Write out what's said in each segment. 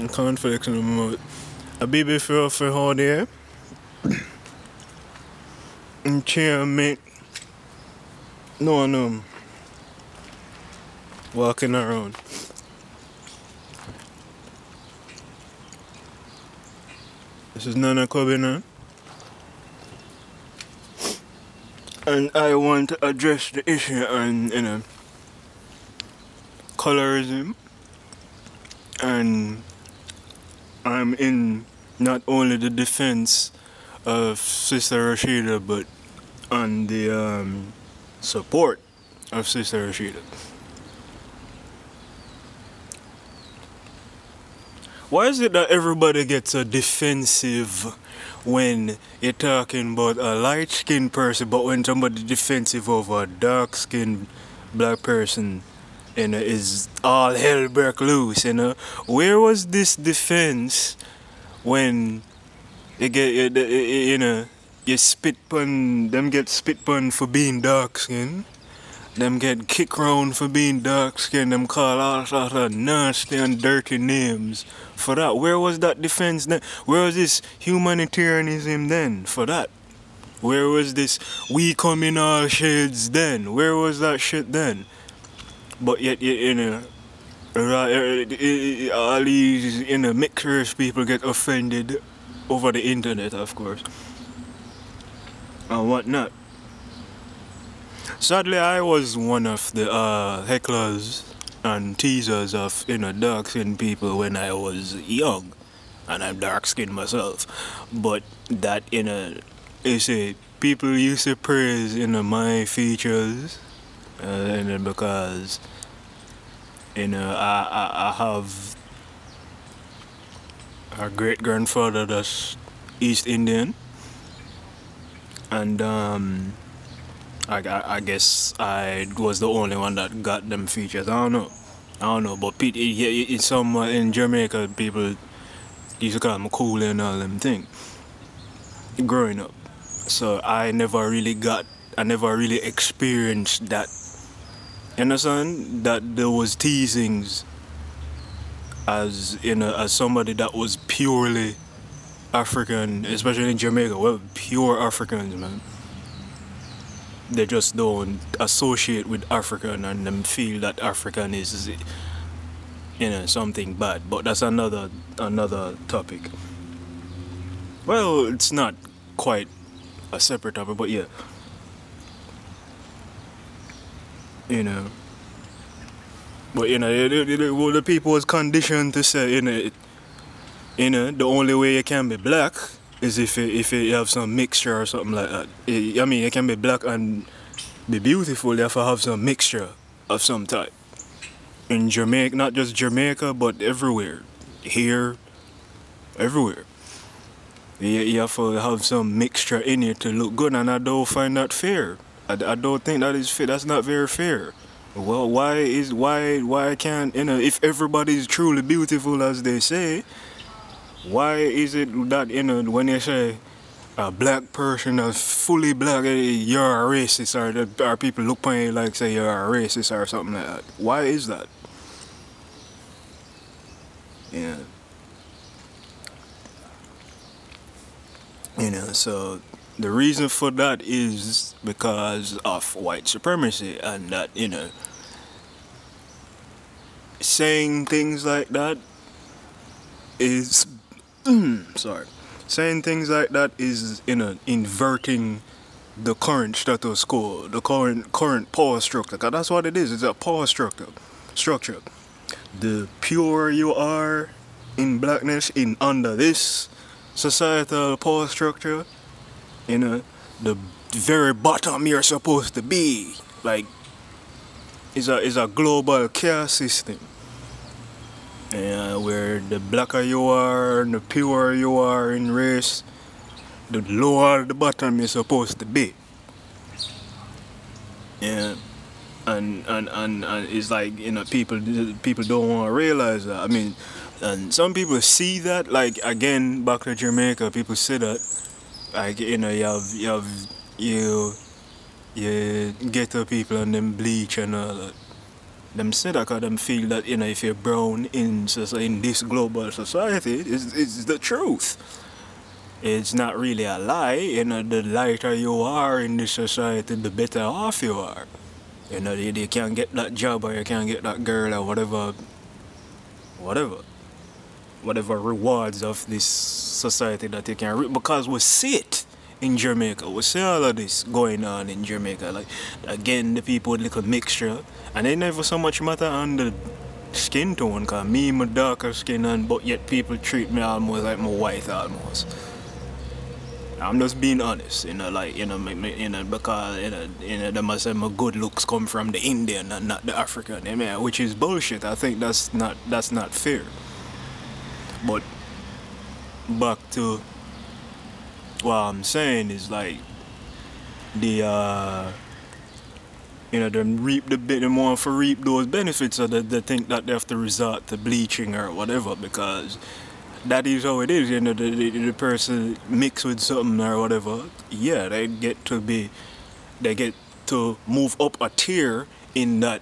Conflicts in the mouth. Abibifuofahodie. Chairman. No, walking around. This is Nana Kobina. And I want to address the issue on, colorism. And I'm in not only the defense of Sister Rashida, but on the support of Sister Rashida. Why is it that everybody gets so defensive when you're talking about a light-skinned person, but when somebody defensive over a dark-skinned black person, is all hell break loose, Where was this defense when you get, you spit pun, them get spit pun for being dark-skinned, them get kicked round for being dark-skinned, them call all sorts of nasty and dirty names for that? Where was that defense then? Where was this humanitarianism then for that? Where was this we come in all shades then? Where was that shit then? But yet, all these mixers people get offended over the internet, of course, and whatnot. Sadly, I was one of the hecklers and teasers of dark-skinned people when I was young, and I'm dark-skinned myself. But that you see, people used to praise my features, because I have a great-grandfather that's East Indian, and I guess I was the only one that got them features. I don't know, but it's somewhere in Jamaica, people used to call me cool and all them things growing up. So I never really experienced that. You understand? That there was teasings as as somebody that was purely African, especially in Jamaica. Well, pure Africans, man. They just don't associate with African and them feel that African is something bad. But that's another topic. Well, it's not quite a separate topic, but yeah. But the people was conditioned to say the only way you can be black is if you have some mixture or something like that. I mean, you can be black and be beautiful. You have to have some mixture of some type. In Jamaica, not just Jamaica, but everywhere. Here, everywhere. You have to have some mixture in it to look good, and I don't find that fair. I don't think that is fair. That's not very fair. Well, why can't if everybody is truly beautiful as they say, why is it that when you say a black person is fully black, you're a racist, or people look upon you like say you're a racist or something like that? Why is that? Yeah. So the reason for that is because of white supremacy, and that saying things like that is saying things like that is inverting the current status quo, the current power structure, because that's what it is. It's a power structure. The purer you are in blackness under this societal power structure, the very bottom you're supposed to be. Like, it's a global care system, where the blacker you are and the purer you are in race, the lower the bottom you're supposed to be. Yeah. And it's like people don't want to realize that. I mean, and some people see that, like, again, back to Jamaica, people say that, like, you ghetto people and them bleach and all that. Them say that because them feel that, you know, if you're brown in this global society, it's the truth. It's not really a lie. You know, the lighter you are in this society, the better off you are. You know, you can't get that job or you can't get that girl or whatever rewards of this society that you can reap, because we see it in Jamaica. We see all of this going on in Jamaica. Like, again, the people with little mixture, and they never so much matter on the skin tone, cause me, I'm darker skin, but yet people treat me almost like my white almost. I'm just being honest, you know, like, you know, because, you know, they must say my good looks come from the Indian and not the African, you know, which is bullshit. I think that's not fair. But back to what I'm saying is, like, the you know, them reap them want to reap those benefits, so that they think that they have to resort to bleaching or whatever, because that is how it is. You know, the person mix with something or whatever, yeah, they get to move up a tier in that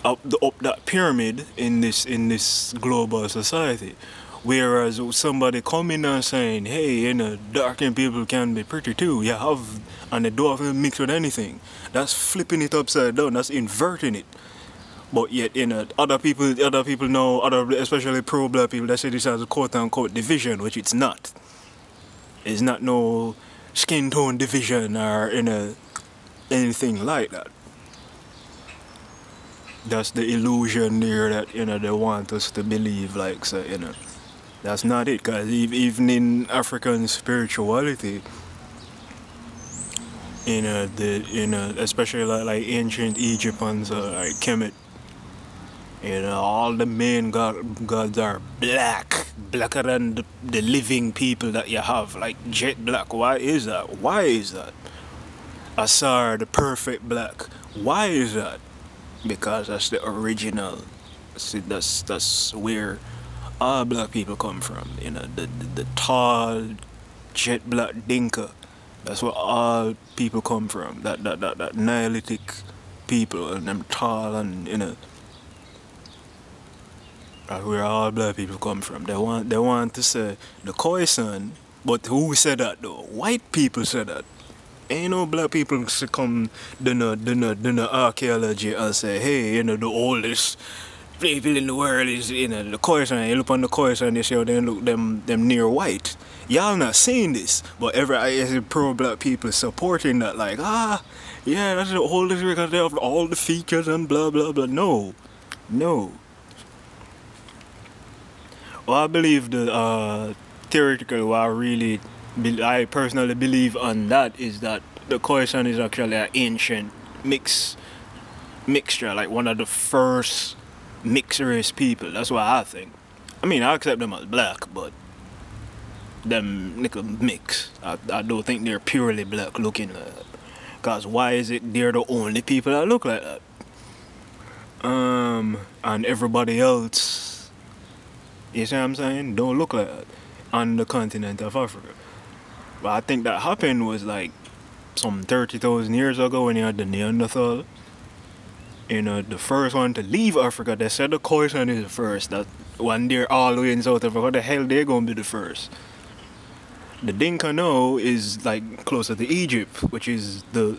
up that pyramid in this global society. Whereas somebody coming and saying, hey, you know, dark-skinned people can be pretty too, and they don't have to mix with anything. That's flipping it upside down, that's inverting it. But yet, you know, other people know, especially pro-black people, they say this as a quote-unquote division, which it's not. It's not no skin tone division or, you know, anything like that. That's the illusion there that, you know, they want us to believe, like, so, you know. That's not it, because even in African spirituality, you know, especially like ancient Egypt and like Kemet, you know, all the main gods are blacker than the living people that you have, like jet black. Why is that? Asar, the perfect black. Why is that? Because that's the original. See, that's where all black people come from. You know, the tall jet black dinka. That's where all people come from. That Neolithic people, and them tall, and, you know, that's where all black people come from. They want to say the Khoisan, but who said that though? White people said that. Ain't no black people come do no archaeology and say, hey, you know, the oldest people in the world is, you know, the Khoisan. You look on the Khoisan and you see how they look them near white. Y'all not seeing this, but I see pro-black people supporting that, like, yeah, that's the oldest because they have all the features and blah blah blah. No. Well, I believe that theoretically, what I personally believe on that is that the Khoisan is actually an ancient mixture, like one of the first mixed race people. That's what I think. I mean, I accept them as black, but them nigga mix. I don't think they're purely black looking like that. Cause why is it they're the only people that look like that? And everybody else, you see what I'm saying, don't look like that on the continent of Africa. But I think that happened was like some 30,000 years ago when you had the Neanderthal. You know, the first one to leave Africa. They said the Khoisan is the first. That when they're all the way in South Africa, what the hell they're gonna be the first? The Dinka now is like closer to Egypt, which is the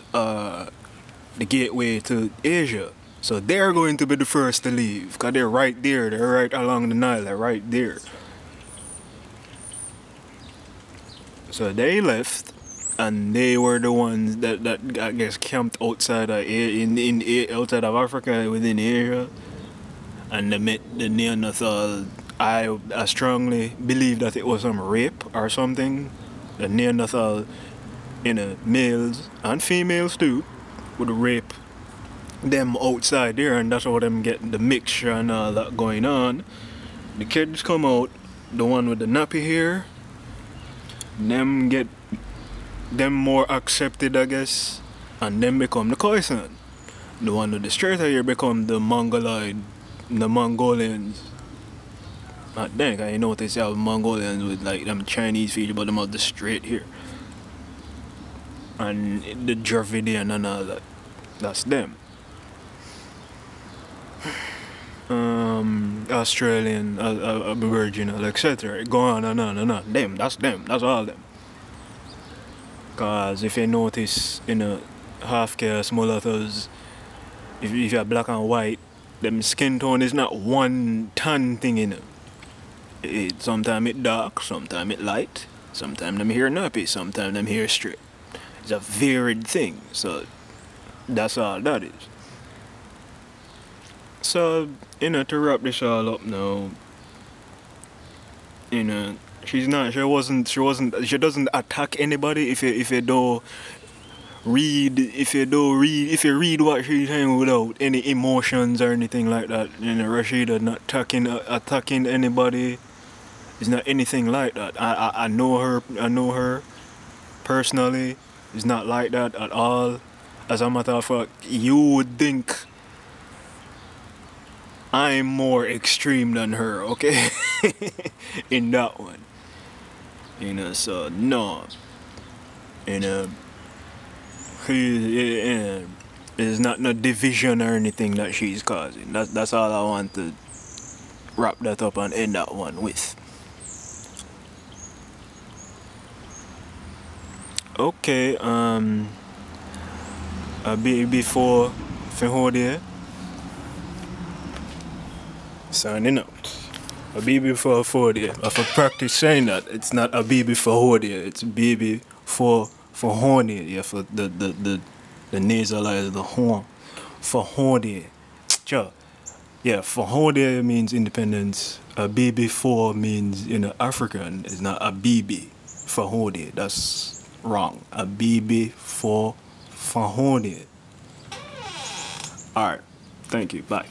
gateway to Asia. So they're going to be the first to leave, because they're right there. They're right along the Nile. They're right there. So they left, and they were the ones that I guess camped outside of outside of Africa, within Asia, and they met the Neanderthal. I strongly believe that it was some rape or something. The Neanderthal, you know, males and females too, would rape them outside there, and that's how them get the mixture and all that going on. The kids come out, the one with the nappy hair, them get them more accepted, I guess, and then become the Khoisan. The one with the straighter hair become the Mongoloid, the Mongolians. Not then, cause you notice you have Mongolians with like them Chinese features, but them have the straight hair. And the Dravidian and all that. That's them. Australian, Aboriginal, etc. Go on and on and on. Them, that's all them. Cause if you notice, half caste mulattoes, if you're black and white, them skin tone is not one tan thing sometimes it dark, sometimes it light, sometimes them hair nappy, sometimes them hair straight. It's a varied thing, so that's all that is. So, to wrap this all up now, she doesn't attack anybody if you don't read what she's saying without any emotions or anything like that. Rashida not attacking anybody. It's not anything like that. I know her personally. It's not like that at all. As a matter of fact, you would think I'm more extreme than her, okay? In that one. So no. It's not no division or anything that she's causing. That's all I want to wrap that up and end that one with. Okay, Abibifuofahodie signing out. Abibifuofahodie. I have to practice saying that. It's not Abibifuofahodie, it's Abibifuofahodie. Yeah, for the nasalize the horn. Fahodie. Sure. Yeah, Fahodie means independence. Abibifuo means African. It's not Abibifuofahodie. That's wrong. Abibifuofahodie. Alright. Thank you. Bye.